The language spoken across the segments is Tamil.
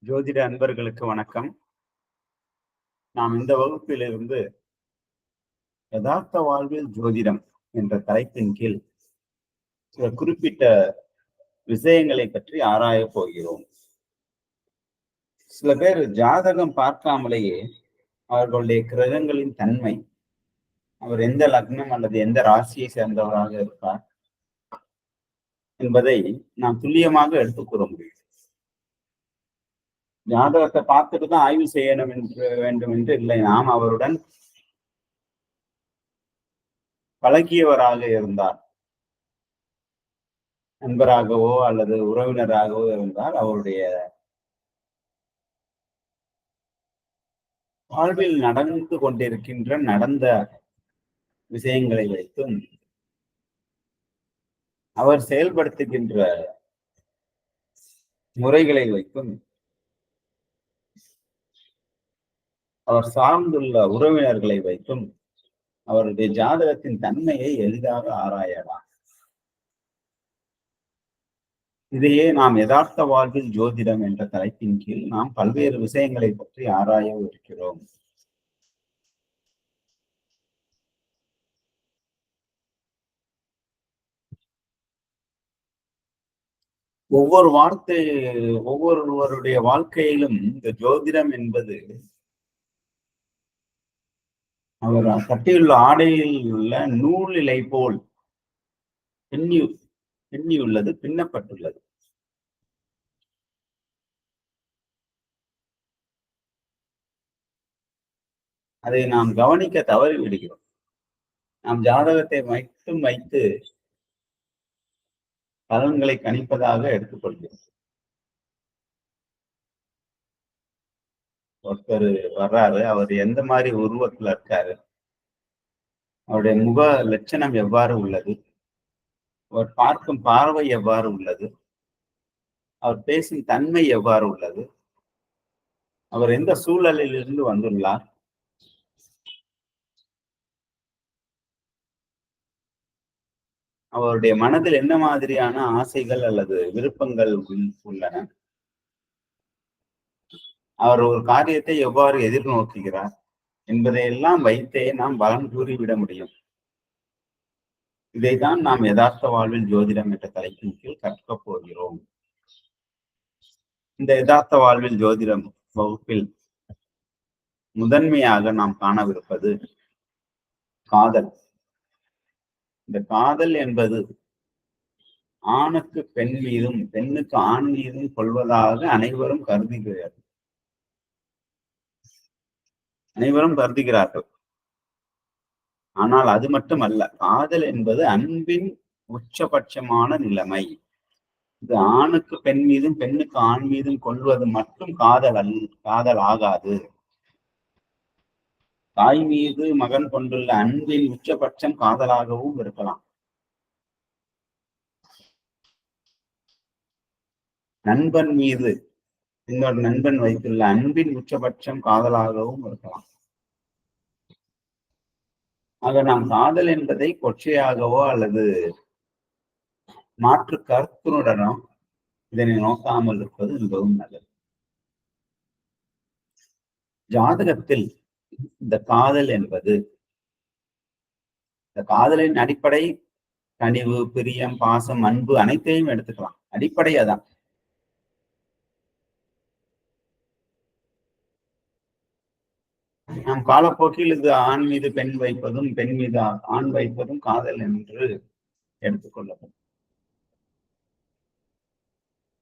ஜோதிட அன்பர்களுக்கு வணக்கம். நாம் இந்த வகுப்பிலிருந்து யதார்த்த வாழ்வில் ஜோதிடம் என்ற தலைப்பின் கீழ் சில குறிப்பிட்ட விஷயங்களை பற்றி ஆராயப் போகிறோம். சில பேர் ஜாதகம் பார்க்காமலேயே அவர்களுடைய கிரகங்களின் தன்மை, அவர் எந்த லக்னம் அல்லது எந்த ராசியை சேர்ந்தவராக இருப்பார் என்பதை நாம் துல்லியமாக எடுத்துக் கூற முடியும். ஜாதகத்தை பார்த்துட்டு தான் ஆய்வு செய்யணும் வேண்டும் என்று இல்லை. நாம் அவருடன் பழகியவராக இருந்தார், நண்பராகவோ அல்லது உறவினராகவோ இருந்தால் அவருடைய வாழ்வில் நடந்து கொண்டிருக்கின்ற நடந்த விஷயங்களை வைத்தும் அவர் செயல்படுத்துகின்ற முறைகளை வைத்தும் அவர் சார்ந்துள்ள உறவினர்களை வைத்தும் அவருடைய ஜாதகத்தின் தன்மையை எளிதாக ஆராயலாம். இதையே நாம் யதார்த்த வாழ்வில் ஜோதிடம் என்ற தலைப்பின் கீழ் நாம் பல்வேறு விஷயங்களை பற்றி ஆராய இருக்கிறோம். ஒவ்வொருவருடைய வாழ்க்கையிலும் இந்த ஜோதிடம் என்பது அவர் கட்டியுள்ள ஆடையில் உள்ள நூல் இலை போல் பின்னியுள்ளது, பின்னப்பட்டுள்ளது. அதை நாம் கவனிக்க தவறி விடுகிறோம். நாம் ஜாதகத்தை மட்டும் வைத்து பலன்களை கணிப்பதாக எடுத்துக்கொள்கிறோம். ஒருத்தர் வர்றாரு, அவர் எந்த மாதிரி உருவத்துல இருக்காரு, அவருடைய முக லட்சணம் எவ்வாறு உள்ளது, அவர் பார்க்கும் பார்வை எவ்வாறு உள்ளது, அவர் பேசும் தன்மை எவ்வாறு உள்ளது, அவர் எந்த சூழலில் இருந்து வந்துள்ளார், அவருடைய மனதில் என்ன மாதிரியான ஆசைகள் அல்லது விருப்பங்கள் உள்ளன, அவர் ஒரு காரியத்தை எவ்வாறு எதிர்நோக்குகிறார் என்பதையெல்லாம் வைத்தே நாம் பலன் கூறிவிட முடியும். இதைதான் நாம் யதார்த்த வாழ்வில் ஜோதிடம் என்ற தலைப்பின் கீழ் கற்கப் போகிறோம். இந்த யதார்த்த வாழ்வில் ஜோதிடம் வகுப்பில் முதன்மையாக நாம் காணவிருப்பது காதல். இந்த காதல் என்பது ஆணுக்கு பெண் மீதும் பெண்ணுக்கு ஆண் மீதும் கொள்வதாக அனைவரும் கருதுகிறார்கள். ஆனால் அது மட்டுமல்ல, காதல் என்பது அன்பின் உச்சபட்சமான நிலைமை. இது ஆணுக்கு பெண் மீதும் பெண்ணுக்கு ஆண் மீதும் கொள்வது மட்டும் காதல் ஆகாது. தாய் மீது மகன் கொண்டுள்ள அன்பின் உச்சபட்சம் காதலாகவும் இருக்கலாம். நண்பன் மீது இன்னொரு நண்பன் வைத்துள்ள அன்பின் உச்சபட்சம் காதலாகவும் இருக்கலாம். ஆக நாம் காதல் என்பதை கொச்சையாகவோ அல்லது மாற்று கருத்துடனோ இதனை நோக்காமல் இருப்பது மிகவும் நல்லது. ஜாதகத்தில் இந்த காதல் என்பது, இந்த காதலின் அடிப்படை கனிவு, பிரியம், பாசம், அன்பு அனைத்தையும் எடுத்துக்கலாம். அடிப்படையாதான். நாம் காலப்போக்கில் இது ஆண் மீது பெண் வைப்பதும் பெண் மீது ஆண் வைப்பதும் காதல் என்று எடுத்துக்கொள்ளப்படும்.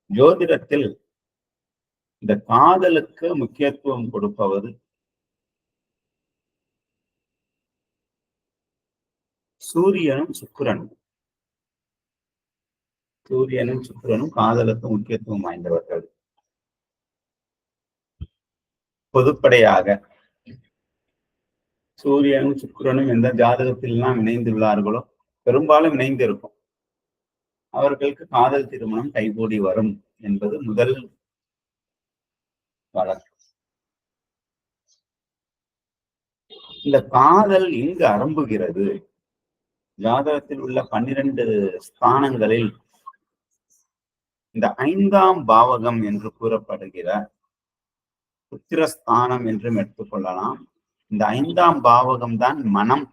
ஜோதிடத்தில் இந்த காதலுக்கு முக்கியத்துவம் கொடுப்பவது சூரியனும் சுக்கிரனும் காதலுக்கு முக்கியத்துவம் வாய்ந்தவர்கள். பொதுப்படையாக சூரியனும் சுக்கிரனும் எந்த ஜாதகத்தில் எல்லாம் இணைந்துள்ளார்களோ, பெரும்பாலும் இணைந்திருக்கும், அவர்களுக்கு காதல் திருமணம் கைகூடி வரும் என்பது முதல் வழக்கு. இந்த காதல் எங்கு அரம்புகிறது? ஜாதகத்தில் உள்ள 12 ஸ்தானங்களில் இந்த 5ஆம் பாவகம் என்று கூறப்படுகிற புத்திரஸ்தானம் என்றும் எடுத்துக்கொள்ளலாம். இந்த 5ஆம் பாவகம் தான் மனம்.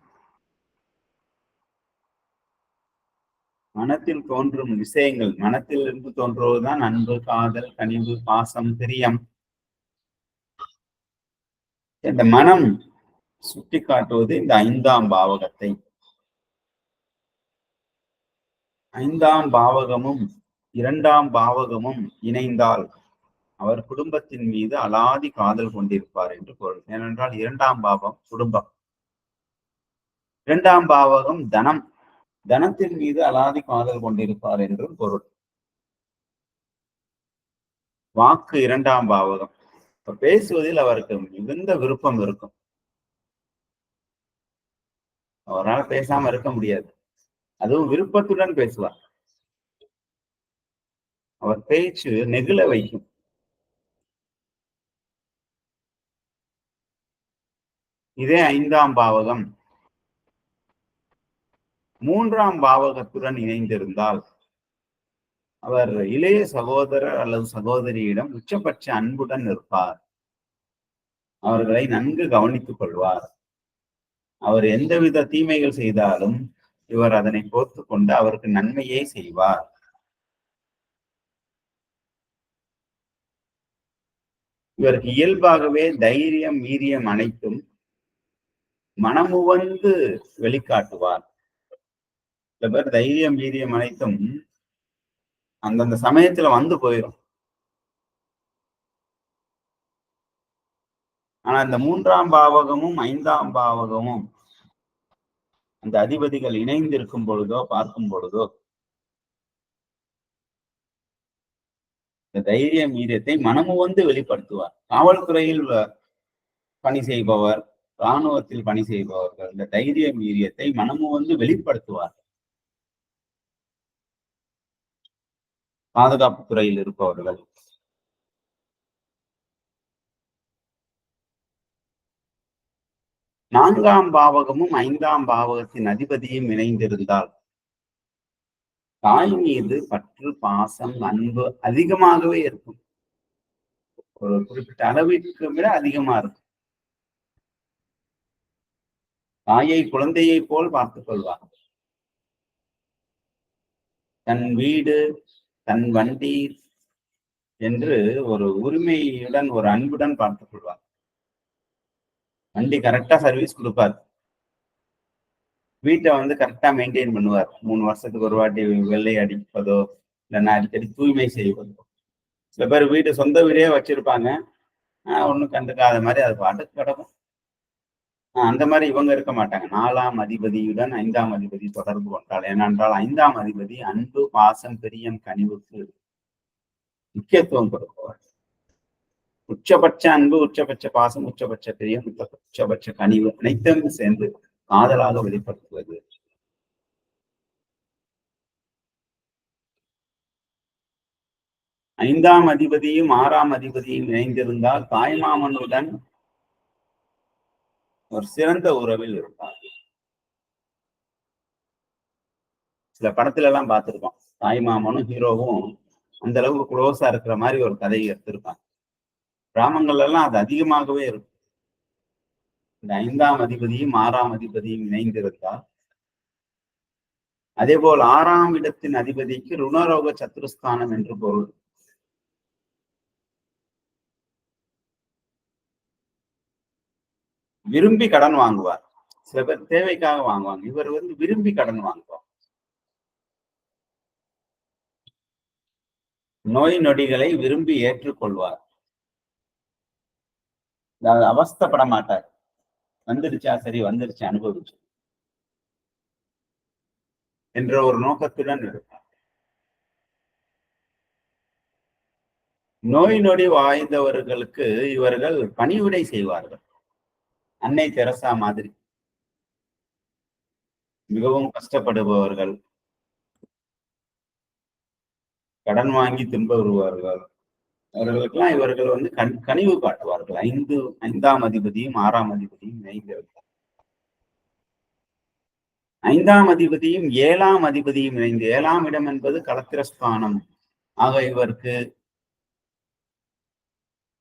மனத்தில் தோன்றும் விஷயங்கள், மனத்திலிருந்து தோன்றுவதுதான் அன்பு, காதல், கனிவு, பாசம், பிரியம். இந்த மனம் சுட்டிக்காட்டுவது இந்த 5ஆம் பாவகத்தை. 5ஆம் பாவகமும் 2ஆம் பாவகமும் இணைந்தால் அவர் குடும்பத்தின் மீது அலாதி காதல் கொண்டிருப்பார் என்று பொருள். ஏனென்றால் 2ஆம் பாவம் குடும்பம், 2ஆம் பாவகம் தனம், தனத்தின் மீது அலாதி காதல் கொண்டிருப்பார் என்றும் பொருள். வாக்கு 2ஆம் பாவகம். இப்ப பேசுவதில் அவருக்கு மிகுந்த விருப்பம் இருக்கும். அவரால் பேசாம இருக்க முடியாது. அதுவும் விருப்பத்துடன் பேசுவார். அவர் பேச்சு நெகிழ வைக்கும். இதே 5ஆம் பாவகம் 3ஆம் பாவகத்துடன் இணைந்திருந்தால் அவர் இளைய சகோதரர் அல்லது சகோதரியிடம் உச்சபட்ச அன்புடன் இருப்பார். அவர்களை நன்கு கவனித்துக் கொள்வார். அவர் எந்தவித தீமைகள் செய்தாலும் இவர் அதனை பொறுத்து கொண்டு அவருக்கு நன்மையே செய்வார். இவருக்கு இயல்பாகவே தைரியம், வீரியம் அனைத்தும் மனமுவந்து வெளிக்காட்டுவார். சில பேர் தைரியம், வீரியம் அனைத்தும் அந்தந்த சமயத்துல வந்து போயிடும். ஆனா இந்த 3ஆம் பாவகமும் 5ஆம் பாவகமும் அந்த அதிபதிகள் இணைந்து இருக்கும் பொழுதோ, பார்க்கும் பொழுதோ, இந்த தைரியம், வீரியத்தை மனமுவந்து வெளிப்படுத்துவார். காவல்துறையில் பணி செய்பவர், இராணுவத்தில் பணி செய்பவர்கள் இந்த தைரியம், வீரியத்தை மனமுவந்து வெளிப்படுத்துவார். பாதுகாப்பு துறையில் இருப்பவர்கள், நான்காம் பாவகமும் 5ஆம் பாவகத்தின் அதிபதியும் இணைந்திருந்தால் தாய் மீது பற்று, பாசம், அன்பு அதிகமாகவே இருக்கும். ஒரு குறிப்பிட்ட அளவிற்கு விட அதிகமா இருக்கும். தாயை குழந்தையை போல் பார்த்துக் கொள்வார். தன் வீடு, தன் வண்டி என்று ஒரு உரிமையுடன், ஒரு அன்புடன் பார்த்துக் கொள்வார். வண்டி கரெக்டா சர்வீஸ் கொடுப்பார். வீட்டை வந்து கரெக்டா மெயின்டைன் பண்ணுவார். 3 வருஷத்துக்கு ஒரு வாட்டி வெள்ளை அடிப்பதோ, இல்லைன்னா அடிக்கடி தூய்மை செய்வதோ. சில பேர் வீடு, சொந்த வீடே வச்சிருப்பாங்க, ஒண்ணும் கண்டுக்காத மாதிரி அது பாட்டுக்கு கிடக்கும். அந்த மாதிரி இவங்க இருக்க மாட்டாங்க. 4ஆம் அதிபதியுடன் 5ஆம் அதிபதி தொடர்பு கொண்டால், ஏனென்றால் 5ஆம் அதிபதி அன்பு, பாசம், பிரியம், கனிவுக்கு முக்கியத்துவம் கொடுப்பவர். உச்சபட்ச அன்பு, உச்சபட்ச பாசம், உச்சபட்ச பிரியம், உச்சபட்ச கனிவு அனைத்தும் சேர்ந்து காதலாக வெளிப்படுத்துவது. ஐந்தாம் அதிபதியும் 6ஆம் அதிபதியும் இணைந்திருந்தால் தாய்மாமனுடன் ஒரு சிறந்த உறவில் இருப்பார். சில படத்துல எல்லாம் பார்த்திருக்கோம், தாய்மாமனும் ஹீரோவும் அந்த அளவுக்கு குளோஸா இருக்கிற மாதிரி ஒரு கதையை எடுத்திருப்பாங்க. கிராமங்கள்ல எல்லாம் அது அதிகமாகவே இருக்கும். இந்த 5ஆம் அதிபதியும் 6ஆம் அதிபதியும் இணைந்திருந்தால், அதே போல் 6ஆம் இடத்தின் அதிபதிக்கு ருணரோக சத்துருஸ்தானம் என்று பொருள். விரும்பி கடன் வாங்குவார். சில பேர் தேவைக்காக வாங்குவாங்க, இவர் வந்து விரும்பி கடன் வாங்குவார். நோய் நொடிகளை விரும்பி ஏற்றுக்கொள்வார். அவஸ்தப்பட மாட்டார். வந்துடுச்சா, சரி வந்துடுச்சு, அனுபவிச்சு என்ற ஒரு நோக்கத்துடன் இருப்பார். நோய் நொடி வாய்ந்தவர்களுக்கு இவர்கள் பணிவிடை செய்வார்கள். அன்னை தெரசா மாதிரி. மிகவும் கஷ்டப்படுபவர்கள், கடன் வாங்கி வருவார்கள், அவர்களுக்கெல்லாம் இவர்கள் வந்து கனிவு காட்டுவார்கள். 5ஆம் அதிபதியும் 6ஆம் அதிபதியும் இணைந்திருந்தார். 5ஆம் அதிபதியும் 7ஆம் அதிபதியும் இணைந்து, 7ஆம் இடம் என்பது களத்திரஸ்தானம். ஆக இவருக்கு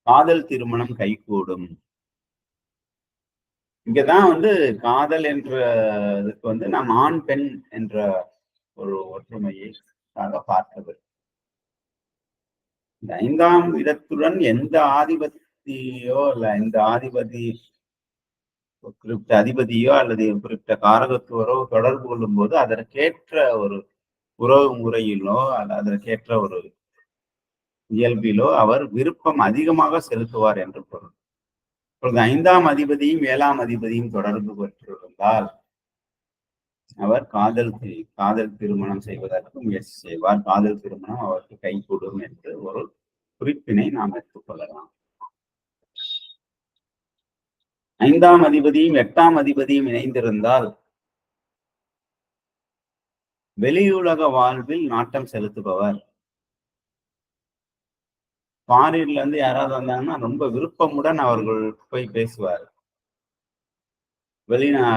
காதல் திருமணம் கைகூடும். இங்கதான் காதல் என்ற இதுக்கு நாம் ஆண், பெண் என்ற ஒரு ஒற்றுமையாக பார்க்க. இந்த 5ஆம் இடத்துடன் எந்த ஆதிபத்தியோ இல்ல எந்த குறிப்பிட்ட அதிபதியோ அல்லது குறிப்பிட்ட காரகத்துவரோ தொடர்பு கொள்ளும்போது அதற்கேற்ற ஒரு உறவு முறையிலோ அல்ல அதற்கேற்ற ஒரு இயல்பிலோ அவர் விருப்பம் அதிகமாக செலுத்துவார் என்று பொருள். இப்பொழுது 5ஆம் அதிபதியும் 7ஆம் அதிபதியும் தொடர்பு பெற்றிருந்தால் அவர் காதல் திருமணம் செய்வதற்கு முயற்சி செய்வார். காதல் திருமணம் அவருக்கு கைகூடும் என்று ஒரு குறிப்பினை நாம் எடுத்துக்கொள்ளலாம். 5ஆம் அதிபதியும் 8ஆம் அதிபதியும் இணைந்திருந்தால் வெளியுலக வாழ்வில் நாட்டம் செலுத்துபவர். ஃபாரின்ல இருந்து யாராவது வந்தாங்கன்னா ரொம்ப விருப்பமுடன் அவர்கள் போய் பேசுவார்.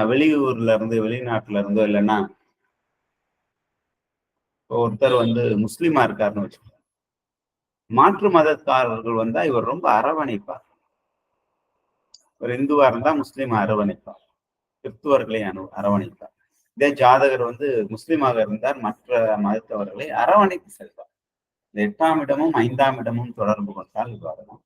வெளியூர்ல இருந்து வெளிநாட்டுல இருந்தோ இல்லைன்னா ஒருத்தர் முஸ்லீமா இருக்காருன்னு வச்சுக்கோங்க. மாற்று மதக்காரர்கள் வந்தா இவர் ரொம்ப அரவணைப்பார். ஒரு இந்துவா இருந்தா முஸ்லீம் அரவணைப்பார், கிறிஸ்துவர்களை அரவணைப்பார். இதே ஜாதகர் முஸ்லீமாக இருந்தார் மற்ற மதத்தவர்களை அரவணைத்து செல்வார். இந்த 8ஆம் இடமும் 5ஆம் இடமும் தொடர்பு கொண்டால் இவ்வாறுதான்.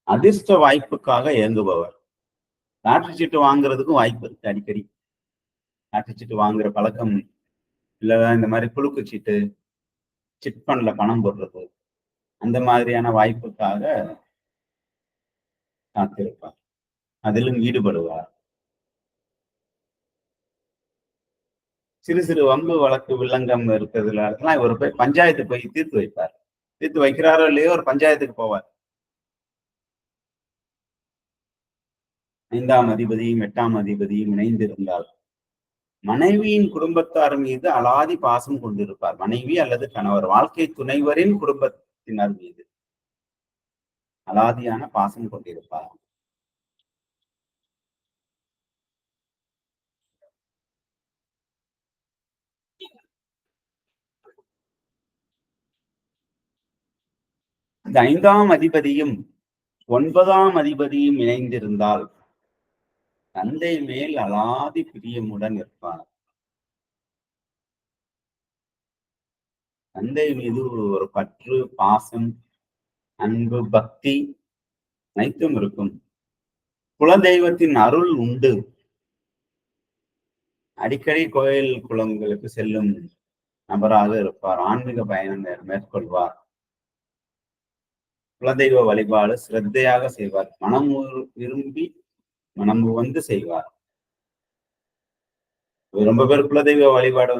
அதிர்ஷ்ட வாய்ப்புக்காக இயங்குபவர். லாட்டரி சீட்டு வாங்குறதுக்கும் வாய்ப்பு இருக்கு. அடிக்கடி லாட்டரி சீட்டு வாங்குற பழக்கம் இல்ல, இந்த மாதிரி குலுக்கு சீட்டு, சிட் ஃபண்ட்ல பணம் போடுறது, அந்த மாதிரியான வாய்ப்புக்காக காத்திருப்பார். அதிலும் ஈடுபடுவார். சிறு சிறு வம்பு வழக்கு வில்லங்கம் இருக்கிறதுல இவர் போய் பஞ்சாயத்து போய் தீர்த்து வைப்பார். தீர்த்து வைக்கிறாரோ இல்லையோ ஒரு பஞ்சாயத்துக்கு போவார். 5ஆம் அதிபதியும் 8ஆம் அதிபதியும் இணைந்திருந்தால் மனைவியின் குடும்பத்தார் மீது அலாதி பாசம் கொண்டிருப்பார். மனைவி அல்லது கணவர், வாழ்க்கை துணைவரின் குடும்பத்தினர் மீது அலாதியான பாசம் கொண்டிருப்பார். இந்த 5ஆம் அதிபதியும் 9ஆம் அதிபதியும் இணைந்திருந்தால் தந்தை மேல் அலாதி பிரியமுடன் இருப்பார். தந்தை மீது ஒரு பற்று, பாசம், அன்பு, பக்தி அனைத்தும் இருக்கும். குலதெய்வத்தின் அருள் உண்டு. அடிக்கடி கோயில் குளங்களுக்கு செல்லும் நபராக இருப்பார். ஆன்மீக பயணம் மேற்கொள்வார். குலதெய்வ வழிபாடு சிரத்தையாக செய்வார். மனம் விரும்பி மனம் செய்வார். ரொம்ப பேர் குலதெய்வ வழிபாடு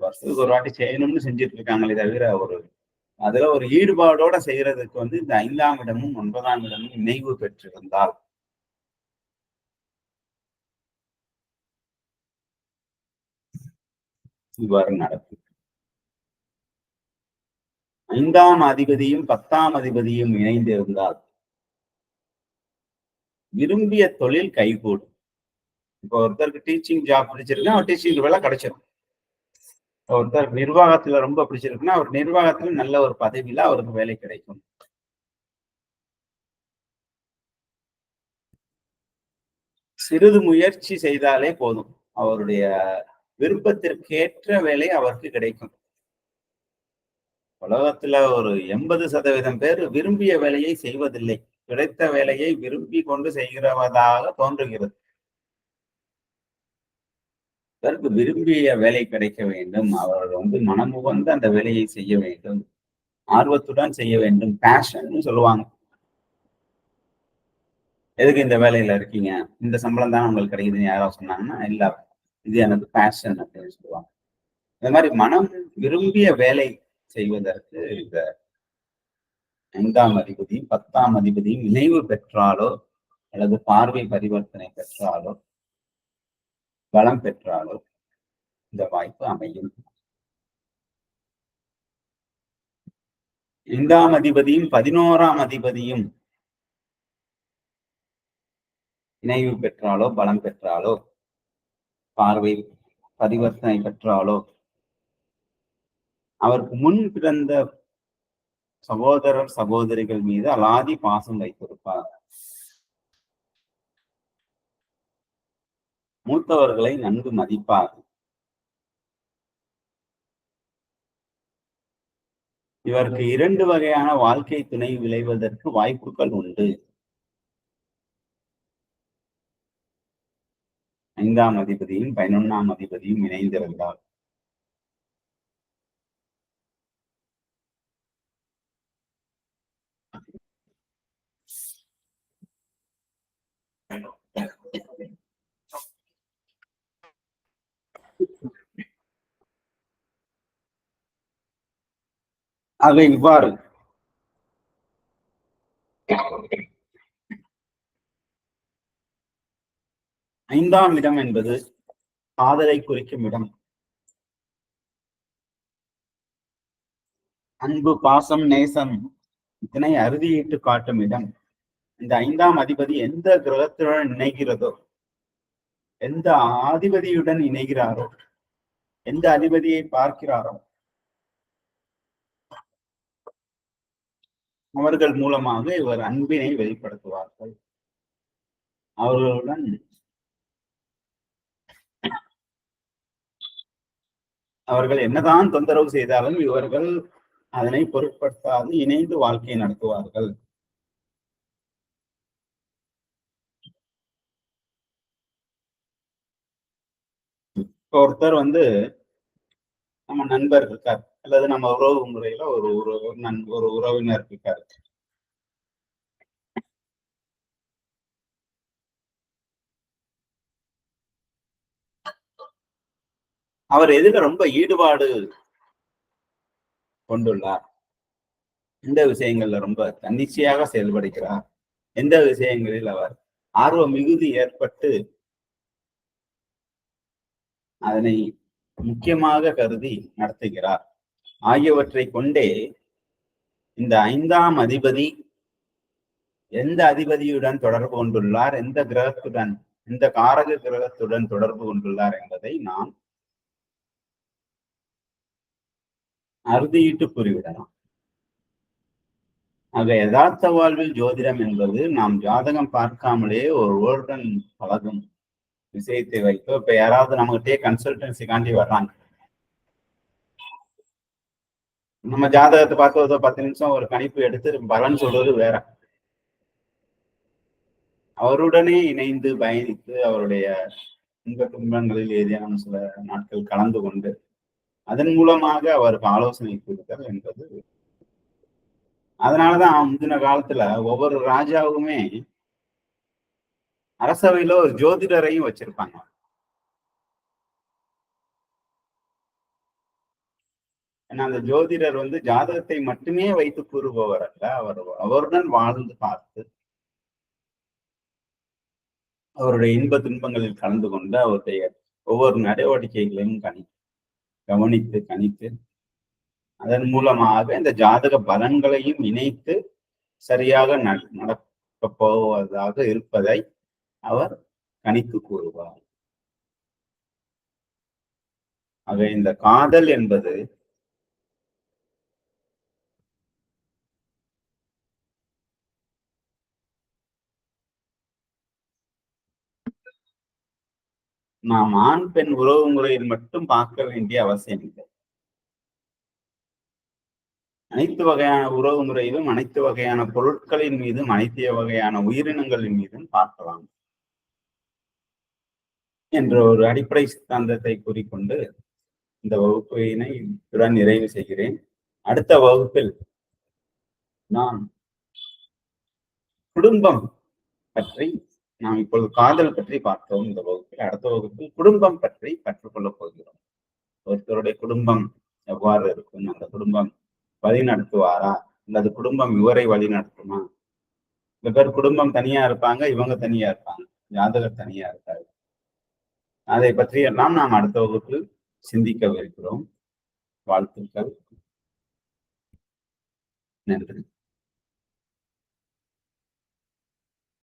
வருஷத்துக்கு ஒரு வாட்டி செய்யணும்னு செஞ்சுட்டு இருக்காங்களே தவிர அதுல ஒரு ஈடுபாடோட செய்யறதுக்கு இந்த 5ஆம் இடமும் 9ஆம் இடமும் இணைவு பெற்றிருந்தால் இவ்வாறு நடக்கும். 5ஆம் அதிபதியும் 10ஆம் அதிபதியும் இணைந்திருந்தால் விரும்பிய தொழில் கைகூடும். இப்போ ஒருத்தருக்கு டீச்சிங் ஜாப் பிடிச்சிருக்குன்னா அவர் டீச்சிங் வேலை கிடைச்சிடும். ஒருத்தர் நிர்வாகத்துல ரொம்ப பிடிச்சிருக்குன்னா அவர் நிர்வாகத்துல நல்ல ஒரு பதவியில அவருக்கு வேலை கிடைக்கும். சிறிது முயற்சி செய்தாலே போதும், அவருடைய விருப்பத்திற்கேற்ற வேலை அவருக்கு கிடைக்கும். உலகத்துல ஒரு 80% பேர் விரும்பிய வேலையை செய்வதில்லை. கிடைத்த வேலையை விரும்பி கொண்டு செய்கிறவதாக தோன்றுகிறது. அதற்கு விரும்பிய வேலை கிடைக்க வேண்டும். அவர்கள் மனமுவந்து அந்த வேலையை செய்ய வேண்டும். ஆர்வத்துடன் செய்ய வேண்டும். பேஷன் சொல்லுவாங்க. எதுக்கு இந்த வேலையில இருக்கீங்க? இந்த சம்பளம் தானே உங்களுக்கு கிடைக்குதுன்னு யாராவது சொன்னாங்கன்னா, இல்ல இது எனக்கு பேஷன் அப்படின்னு சொல்லுவாங்க. இந்த மாதிரி மனம் விரும்பிய வேலை செய்வதற்கு இந்த 5ஆம் அதிபதியும் 10ஆம் அதிபதியும் இணைவு பெற்றாலோ அல்லது பார்வை பரிவர்த்தனை பெற்றாலோ பலம் பெற்றாலோ இந்த வாய்ப்பு அமையும். 5ஆம் அதிபதியும் 11ஆம் அதிபதியும் இணைவு பெற்றாலோ பலம் பெற்றாலோ பார்வை பரிவர்த்தனை பெற்றாலோ அவருக்கு முன் பிறந்த சகோதரர் சகோதரிகள் மீது அலாதி பாசம் வைத்திருப்பார். மூத்தவர்களை நன்கு மதிப்பார். இவருக்கு 2 வகையான வாழ்க்கை துணை விளைவதற்கு வாய்ப்புகள் உண்டு. 5ஆம் அதிபதியும் 11ஆம் அதிபதியும் இணைந்திருந்தார். ஆக இவ்வாறு ஐந்தாம் இடம் என்பது காதலை குறிக்கும் இடம். அன்பு, பாசம், நேசம் இதனை அறுதியிட்டு காட்டும் இடம். இந்த 5ஆம் அதிபதி எந்த கிரகத்துடன் இணைகிறதோ, எந்த அதிபதியுடன் இணைகிறாரோ, எந்த அதிபதியை பார்க்கிறாரோ அவர்கள் மூலமாக இவர் அன்பினை வெளிப்படுத்துவார்கள். அவர்களுடன் அவர்கள் என்னதான் தொந்தரவு செய்தாலும் இவர்கள் அதனை பொருட்படுத்தாது இணைந்து வாழ்க்கையை நடத்துவார்கள். ஒருத்தர் நம்ம நண்பர் இருக்கார், அல்லது நம்ம உறவு முறையில ஒரு உறவினர் இருக்காரு. அவர் எதுல ரொம்ப ஈடுபாடு கொண்டுள்ளார், எந்த விஷயங்கள்ல ரொம்ப தன்னிச்சையாக செயல்படுகிறார், எந்த விஷயங்களில் அவர் ஆர்வ மிகுதி ஏற்பட்டு அதனை முக்கியமாக கருதி நடத்துகிறார் ஆகியவற்றை கொண்டே இந்த 5ஆம் அதிபதி எந்த அதிபதியுடன் தொடர்பு கொண்டுள்ளார், எந்த கிரகத்துடன், எந்த காரக கிரகத்துடன் தொடர்பு கொண்டுள்ளார் என்பதை நாம் அறுதியிட்டு கூறிவிடலாம். ஆக யதார்த்த வாழ்வில் ஜோதிடம் என்பது நாம் ஜாதகம் பார்க்காமலே ஒருவருடன் பழகும் விஷயத்தை வைத்து, இப்ப யாராவது நம்மகிட்டே கன்சல்டன்சி காண்டி வர்றாங்க, நம்ம ஜாதகத்தை பார்த்து ஒரு 10 நிமிஷம் ஒரு கணிப்பு எடுத்து பலன் சொல்றது வேற. அவருடனே இணைந்து பயணித்து அவருடைய இன்ப துன்பங்களில் ஏதேனும் சில நாட்கள் கலந்து கொண்டு அதன் மூலமாக அவருக்கு ஆலோசனை கொடுத்தல் என்பது. அதனாலதான் முந்தின காலத்துல ஒவ்வொரு ராஜாவுமே அரசவையில ஒரு ஜோதிடரையும் வச்சிருப்பாங்க. ஏன்னா அந்த ஜோதிடர் ஜாதகத்தை மட்டுமே வைத்து கூறுபவர் அல்ல, அவருடன் வாழ்ந்து பார்த்து அவருடைய இன்ப துன்பங்களில் கலந்து கொண்டு அவருடைய ஒவ்வொரு நடவடிக்கைகளையும் கவனித்து கணித்து அதன் மூலமாக இந்த ஜாதக பலன்களையும் இணைத்து சரியாக நடக்க போவதாக இருப்பதை அவர் கணித்து கூறுவார். ஆக இந்த காதல் என்பது நாம் ஆண் பெண் உறவு முறையில் மட்டும் பார்க்க வேண்டிய அவசியம் இல்லை. அனைத்து வகையான உறவு முறையிலும், அனைத்து வகையான பொருட்களின் மீதும், அனைத்து வகையான உயிரினங்களின் மீதும் பார்க்கலாம் என்ற ஒரு அடிப்படை சித்தாந்தத்தை கூறிக்கொண்டு இந்த வகுப்பினை இத்துடன் நிறைவு செய்கிறேன். அடுத்த வகுப்பில் நாம் குடும்பம் பற்றி, நாம் இப்பொழுது காதல் பற்றி பார்த்தோம் இந்த வகுப்பில், அடுத்த வகுப்பில் குடும்பம் பற்றி கற்றுக்கொள்ளப் போகிறோம். ஒருத்தருடைய குடும்பம் எவ்வாறு இருக்கும், அந்த குடும்பம் வழி நடத்துவாரா அல்லது குடும்பம் இவரை வழி நடத்துமா? சில பேர் குடும்பம் தனியா இருப்பாங்க, இவங்க தனியா இருப்பாங்க, ஜாதகர் தனியா இருக்காரு. அதை பற்றி எல்லாம் நாம் அடுத்த வகுப்பில் சிந்திக்கவிருக்கிறோம். வாழ்த்துக்கள். நன்றி.